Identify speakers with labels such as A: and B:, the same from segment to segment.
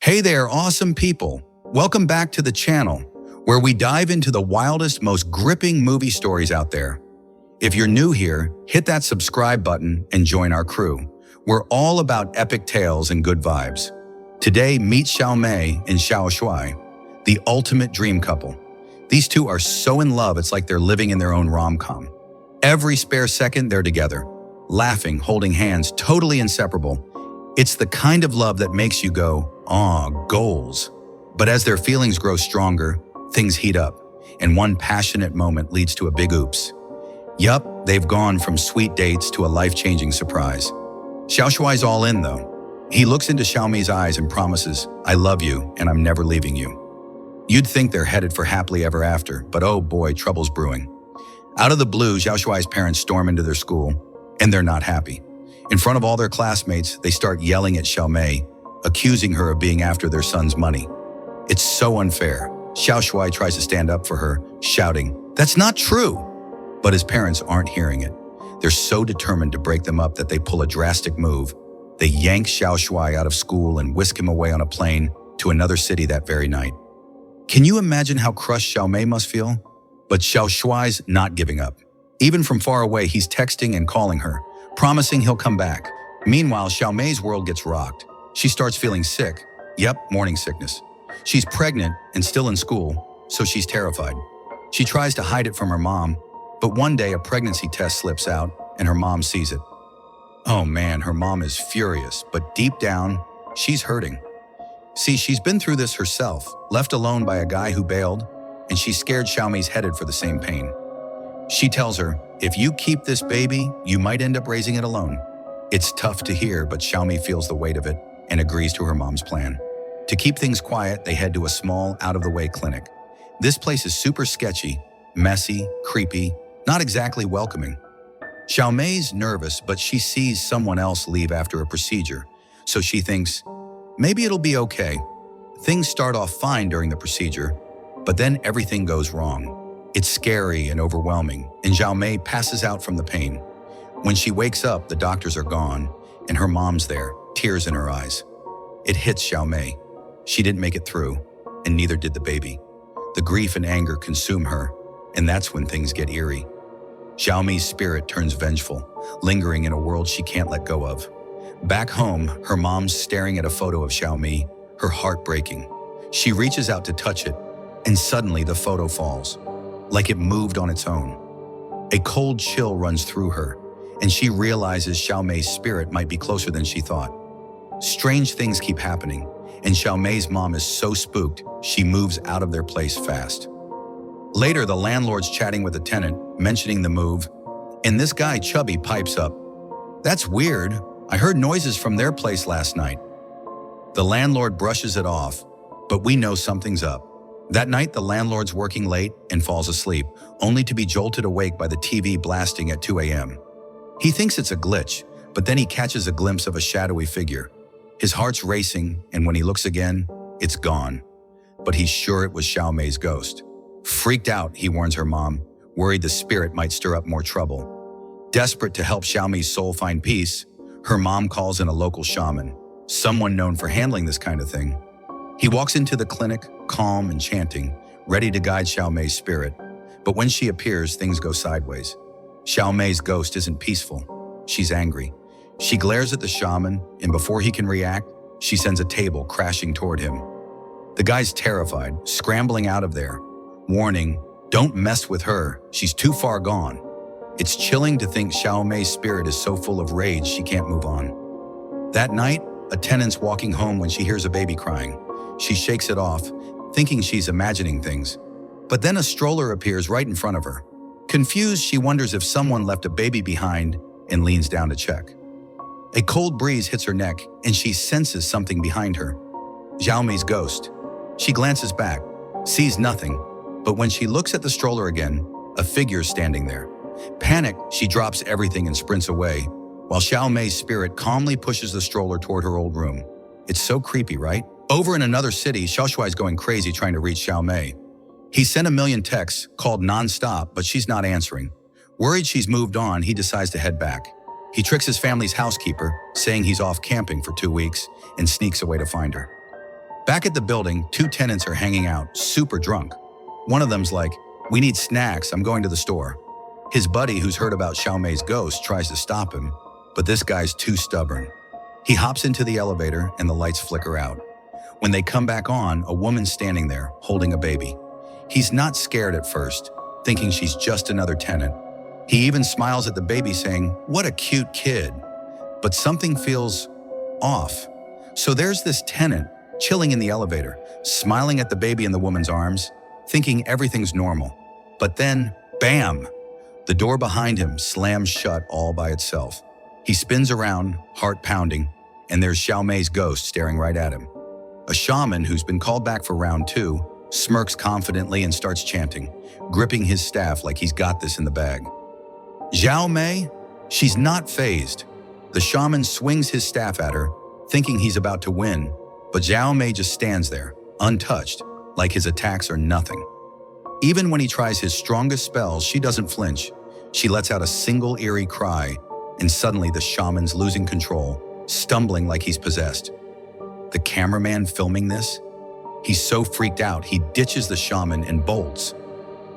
A: Hey there, awesome people. Welcome back to the channel, where we dive into the wildest, most gripping movie stories out there. If you're new here, hit that subscribe button and join our crew. We're all about epic tales and good vibes. Today, meet Xiaomei and Xiaoshuai, the ultimate dream couple. These two are so in love, it's like they're living in their own rom-com. Every spare second, they're together, laughing, holding hands, totally inseparable. It's the kind of love that makes you go, "Aw, goals." But as their feelings grow stronger, things heat up, and one passionate moment leads to a big oops. Yup, they've gone from sweet dates to a life-changing surprise. Xiaoshuai's all in, though. He looks into Xiaomei's eyes and promises, "I love you, and I'm never leaving you." You'd think they're headed for happily ever after, but oh boy, trouble's brewing. Out of the blue, Xiaoshuai's parents storm into their school, and they're not happy. In front of all their classmates, they start yelling at Xiaomei, accusing her of being after their son's money. It's so unfair. Xiaoshuai tries to stand up for her, shouting, "That's not true!" But his parents aren't hearing it. They're so determined to break them up that they pull a drastic move. They yank Xiaoshuai out of school and whisk him away on a plane to another city that very night. Can you imagine how crushed Xiaomei must feel? But Xiaoshuai's not giving up. Even from far away, he's texting and calling her, promising he'll come back. Meanwhile, Xiaomei's world gets rocked. She starts feeling sick. Yep, morning sickness. She's pregnant and still in school, so she's terrified. She tries to hide it from her mom, but one day a pregnancy test slips out and her mom sees it. Oh man, her mom is furious, but deep down, she's hurting. See, she's been through this herself, left alone by a guy who bailed, and she's scared Xiaomei's headed for the same pain. She tells her, "If you keep this baby, you might end up raising it alone." It's tough to hear, but Xiaomei feels the weight of it and agrees to her mom's plan. To keep things quiet, they head to a small, out-of-the-way clinic. This place is super sketchy, messy, creepy, not exactly welcoming. Xiaomei's nervous, but she sees someone else leave after a procedure, so she thinks, maybe it'll be okay. Things start off fine during the procedure, but then everything goes wrong. It's scary and overwhelming, and Xiaomei passes out from the pain. When she wakes up, the doctors are gone, and her mom's there, tears in her eyes. It hits Xiaomei. She didn't make it through, and neither did the baby. The grief and anger consume her, and that's when things get eerie. Xiaomei's spirit turns vengeful, lingering in a world she can't let go of. Back home, her mom's staring at a photo of Xiaomei, her heart breaking. She reaches out to touch it, and suddenly the photo falls, like it moved on its own. A cold chill runs through her, and she realizes Xiaomei's spirit might be closer than she thought. Strange things keep happening, and Xiaomei's mom is so spooked, she moves out of their place fast. Later, the landlord's chatting with a tenant, mentioning the move, and this guy, Chubby, pipes up, "That's weird. I heard noises from their place last night." The landlord brushes it off, but we know something's up. That night, the landlord's working late and falls asleep, only to be jolted awake by the TV blasting at 2 a.m. He thinks it's a glitch, but then he catches a glimpse of a shadowy figure. His heart's racing, and when he looks again, it's gone. But he's sure it was Xiaomei's ghost. Freaked out, he warns her mom, worried the spirit might stir up more trouble. Desperate to help Xiaomei's soul find peace, her mom calls in a local shaman, someone known for handling this kind of thing. He walks into the clinic, calm and chanting, ready to guide Xiaomei's spirit. But when she appears, things go sideways. Xiaomei's ghost isn't peaceful. She's angry. She glares at the shaman, and before he can react, she sends a table crashing toward him. The guy's terrified, scrambling out of there, warning, "Don't mess with her, she's too far gone." It's chilling to think Xiaomei's spirit is so full of rage she can't move on. That night, a tenant's walking home when she hears a baby crying. She shakes it off, thinking she's imagining things. But then a stroller appears right in front of her. Confused, she wonders if someone left a baby behind and leans down to check. A cold breeze hits her neck, and she senses something behind her. Xiaomei's ghost. She glances back, sees nothing, but when she looks at the stroller again, a figure's standing there. Panicked, she drops everything and sprints away, while Xiaomei's spirit calmly pushes the stroller toward her old room. It's so creepy, right? Over in another city, Xiaoshuai's going crazy trying to reach Xiaomei. He sent a million texts, called nonstop, but she's not answering. Worried she's moved on, he decides to head back. He tricks his family's housekeeper, saying he's off camping for 2 weeks, and sneaks away to find her. Back at the building, two tenants are hanging out, super drunk. One of them's like, "We need snacks, I'm going to the store." His buddy, who's heard about Xiaomei's ghost, tries to stop him, but this guy's too stubborn. He hops into the elevator and the lights flicker out. When they come back on, a woman's standing there, holding a baby. He's not scared at first, thinking she's just another tenant. He even smiles at the baby saying, "What a cute kid." But something feels off. So there's this tenant, chilling in the elevator, smiling at the baby in the woman's arms, thinking everything's normal. But then, bam! The door behind him slams shut all by itself. He spins around, heart pounding, and there's Xiaomei's ghost staring right at him. A shaman who's been called back for round 2 smirks confidently and starts chanting, gripping his staff like he's got this in the bag. Xiaomei? She's not fazed. The shaman swings his staff at her, thinking he's about to win, but Xiaomei just stands there, untouched, like his attacks are nothing. Even when he tries his strongest spells, she doesn't flinch. She lets out a single eerie cry, and suddenly the shaman's losing control, stumbling like he's possessed. The cameraman filming this? He's so freaked out, he ditches the shaman and bolts.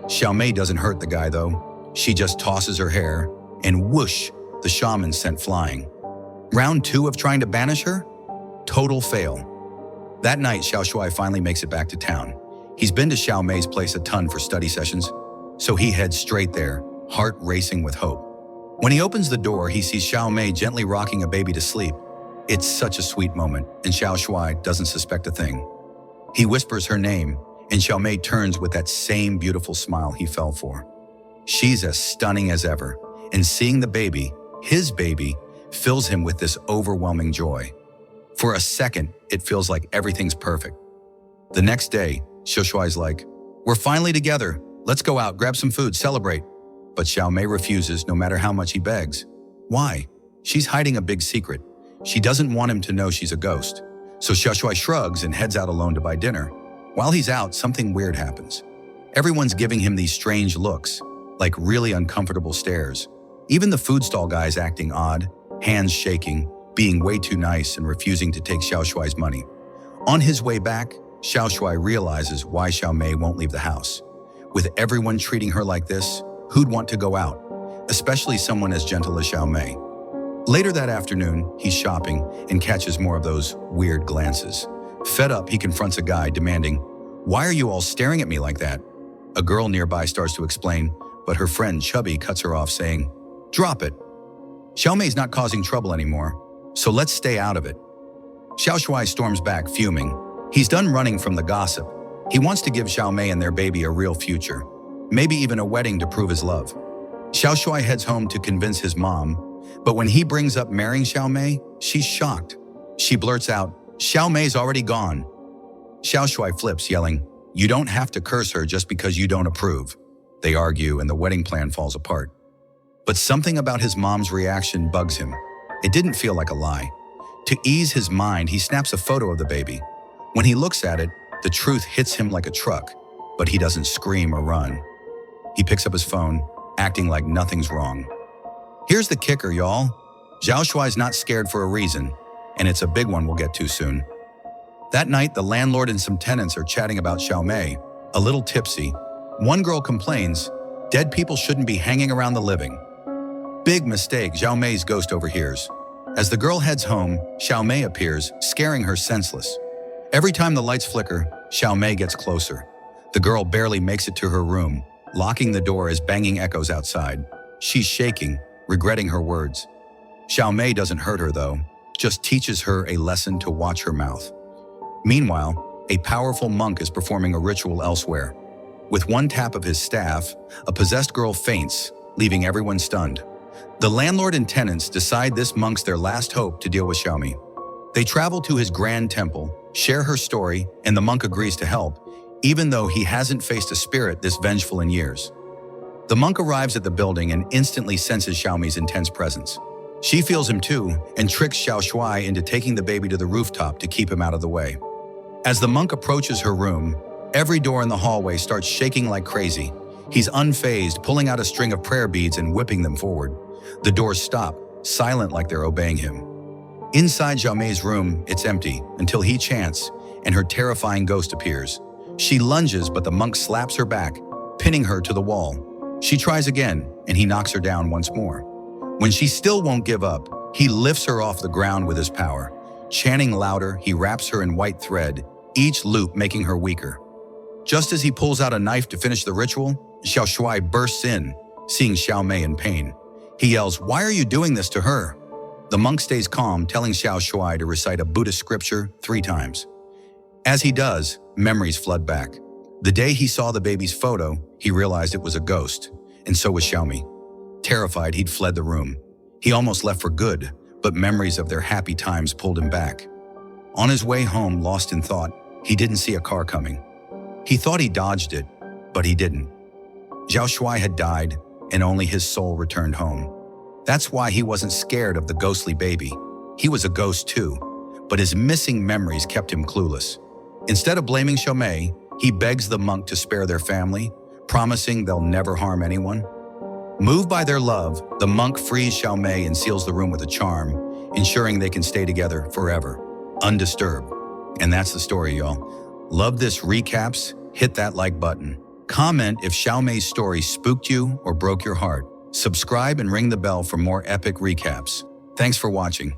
A: Xiaomei doesn't hurt the guy though. She just tosses her hair, and whoosh, the shaman's sent flying. Round 2 of trying to banish her? Total fail. That night, Xiaoshuai finally makes it back to town. He's been to Xiaomei's place a ton for study sessions, so he heads straight there, heart racing with hope. When he opens the door, he sees Xiaomei gently rocking a baby to sleep. It's such a sweet moment, and Xiaoshuai doesn't suspect a thing. He whispers her name, and Xiaomei turns with that same beautiful smile he fell for. She's as stunning as ever, and seeing the baby, his baby, fills him with this overwhelming joy. For a second, it feels like everything's perfect. The next day, Xiaoshuai's like, "We're finally together. Let's go out, grab some food, celebrate." But Xiaomei refuses no matter how much he begs. Why? She's hiding a big secret. She doesn't want him to know she's a ghost. So Xiaoshuai shrugs and heads out alone to buy dinner. While he's out, something weird happens. Everyone's giving him these strange looks, like really uncomfortable stares. Even the food stall guy's acting odd, hands shaking, being way too nice and refusing to take Xiaoshuai's money. On his way back, Xiaoshuai realizes why Xiaomei won't leave the house. With everyone treating her like this, who'd want to go out, especially someone as gentle as Xiaomei? Later that afternoon, he's shopping and catches more of those weird glances. Fed up, he confronts a guy demanding, "Why are you all staring at me like that?" A girl nearby starts to explain, but her friend Chubby cuts her off saying, "Drop it. Xiaomei's not causing trouble anymore, so let's stay out of it." Xiaoshuai storms back, fuming. He's done running from the gossip. He wants to give Xiaomei and their baby a real future, maybe even a wedding to prove his love. Xiaoshuai heads home to convince his mom, but when he brings up marrying Xiaomei, she's shocked. She blurts out, "Xiaomei's already gone." Xiaoshuai flips, yelling, "You don't have to curse her just because you don't approve." They argue and the wedding plan falls apart. But something about his mom's reaction bugs him. It didn't feel like a lie. To ease his mind, he snaps a photo of the baby. When he looks at it, the truth hits him like a truck, but he doesn't scream or run. He picks up his phone, acting like nothing's wrong. Here's the kicker, y'all. Xiaoshuai's not scared for a reason, and it's a big one we'll get to soon. That night, the landlord and some tenants are chatting about Xiaomei, a little tipsy. One girl complains, "Dead people shouldn't be hanging around the living." Big mistake, Xiaomei's ghost overhears. As the girl heads home, Xiaomei appears, scaring her senseless. Every time the lights flicker, Xiaomei gets closer. The girl barely makes it to her room, locking the door as banging echoes outside. She's shaking, regretting her words. Xiaomei doesn't hurt her though, just teaches her a lesson to watch her mouth. Meanwhile, a powerful monk is performing a ritual elsewhere. With one tap of his staff, a possessed girl faints, leaving everyone stunned. The landlord and tenants decide this monk's their last hope to deal with Xiaomei. They travel to his grand temple, share her story, and the monk agrees to help, even though he hasn't faced a spirit this vengeful in years. The monk arrives at the building and instantly senses Xiaomei's intense presence. She feels him too and tricks Xiaoshuai into taking the baby to the rooftop to keep him out of the way. As the monk approaches her room, every door in the hallway starts shaking like crazy. He's unfazed, pulling out a string of prayer beads and whipping them forward. The doors stop, silent like they're obeying him. Inside Xiaomei's room, it's empty, until he chants, and her terrifying ghost appears. She lunges, but the monk slaps her back, pinning her to the wall. She tries again, and he knocks her down once more. When she still won't give up, he lifts her off the ground with his power. Chanting louder, he wraps her in white thread, each loop making her weaker. Just as he pulls out a knife to finish the ritual, Xiaoshuai bursts in, seeing Xiaomei in pain. He yells, "Why are you doing this to her?" The monk stays calm, telling Xiaoshuai to recite a Buddhist scripture 3 times. As he does, memories flood back. The day he saw the baby's photo, he realized it was a ghost, and so was Xiaomei. Terrified, he'd fled the room. He almost left for good, but memories of their happy times pulled him back. On his way home, lost in thought, he didn't see a car coming. He thought he dodged it, but he didn't. Xiaoshuai had died, and only his soul returned home. That's why he wasn't scared of the ghostly baby. He was a ghost too, but his missing memories kept him clueless. Instead of blaming Xiaomei, he begs the monk to spare their family, promising they'll never harm anyone. Moved by their love, the monk frees Xiaomei and seals the room with a charm, ensuring they can stay together forever, undisturbed. And that's the story, y'all. Love this recaps? Hit that like button. Comment if Xiaomei's story spooked you or broke your heart. Subscribe and ring the bell for more epic recaps. Thanks for watching.